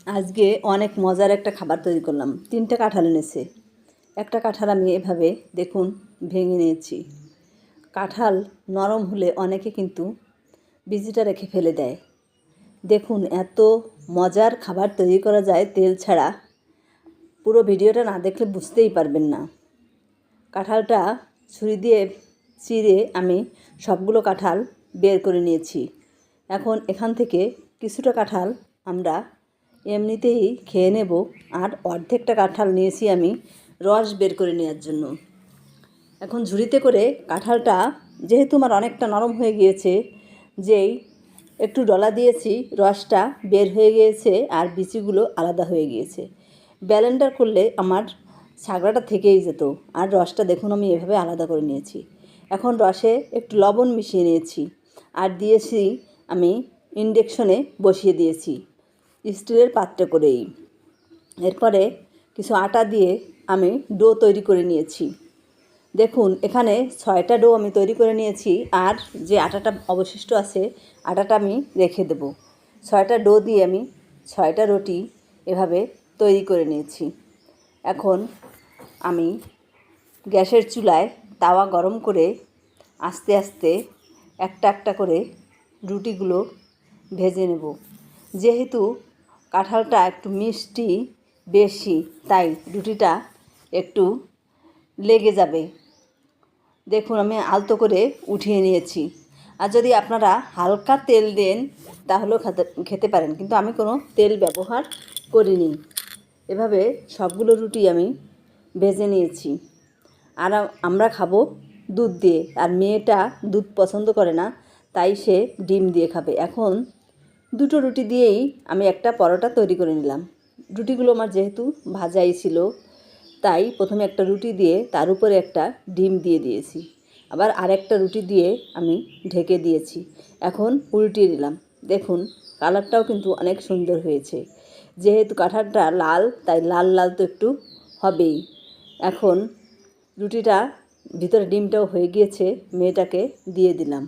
আজকে অনেক মজার একটা খাবার তৈরি করলাম। 3টে কাঁঠাল এনেছে। একটা কাঁঠাল আমি এভাবে দেখুন ভেঙে নিয়েছি। কাঁঠাল নরম হলে অনেকে কিন্তু বিচিটা রেখে ফেলে দেয়। দেখুন এত মজার খাবার তৈরি করা যায় তেল ছাড়া। পুরো ভিডিওটা না দেখলে বুঝতেই পারবেন না। কাঁঠালটা ছুরি দিয়ে চিরে আমি সবগুলো কাঁঠাল বের করে নিয়েছি। এখন এখান থেকে কিছুটা কাঁঠাল আমরা এমনিতেই খেয়ে নেব, আর অর্ধেকটা কাঁঠাল নিয়েছি আমি রস বের করে নেওয়ার জন্য। এখন ঝুড়িতে করে কাঁঠালটা যেহেতু আমার অনেকটা নরম হয়ে গিয়েছে, যেই একটু ডলা দিয়েছি রসটা বের হয়ে গিয়েছে আর বিচিগুলো আলাদা হয়ে গিয়েছে। ব্লেন্ডার করলে আমার ছাগড়াটা থেকেই যেত, আর রসটা দেখুন আমি এভাবে আলাদা করে নিয়েছি। এখন রসে একটু লবণ মিশিয়ে নিয়েছি আর দিয়েছি আমি ইন্ডাকশনে বসিয়ে দিয়েছি স্টিলের পাত্রে করেই। এরপরে কিছু আটা দিয়ে আমি ডো তৈরি করে নিয়েছি। দেখুন এখানে 6টা ডো আমি তৈরি করে নিয়েছি, আর যে আটাটা অবশিষ্ট আছে আটাটা আমি রেখে দেব। 6টা ডো দিয়ে আমি 6টা রুটি এভাবে তৈরি করে নিয়েছি। এখন আমি গ্যাসের চুলায় তাওয়া গরম করে আস্তে আস্তে একটা একটা করে রুটিগুলো ভেজে নেব। যেহেতু কাঁঠালটা একটু মিষ্টি বেশি, তাই রুটিটা একটু লেগে যাবে। দেখুন আমি আলতো করে উঠিয়ে নিয়েছি। আর যদি আপনারা হালকা তেল দেন তাহলেও খেতে পারেন, কিন্তু আমি কোনো তেল ব্যবহার করিনি। এভাবে সবগুলো রুটি আমি ভেজে নিয়েছি। আর আমরা খাবো দুধ দিয়ে, আর মেয়েটা দুধ পছন্দ করে না, তাই সে ডিম দিয়ে খাবে। এখন দুটো রুটি দিয়েই আমি একটা পরোটা তৈরি করে নিলাম। রুটিগুলো আমার যেহেতু ভাজাই ছিল, তাই প্রথমে একটা রুটি দিয়ে তার উপরে একটা ডিম দিয়ে দিয়েছি, আবার আরেকটা রুটি দিয়ে আমি ঢেকে দিয়েছি। এখন উল্টিয়ে দিলাম। দেখুন কালারটাও কিন্তু অনেক সুন্দর হয়েছে। যেহেতু কাঁঠালটা লাল, তাই লাল লাল তো একটু হবেই। এখন রুটিটা ভিতরে ডিমটাও হয়ে গিয়েছে, মেয়েটাকে দিয়ে দিলাম।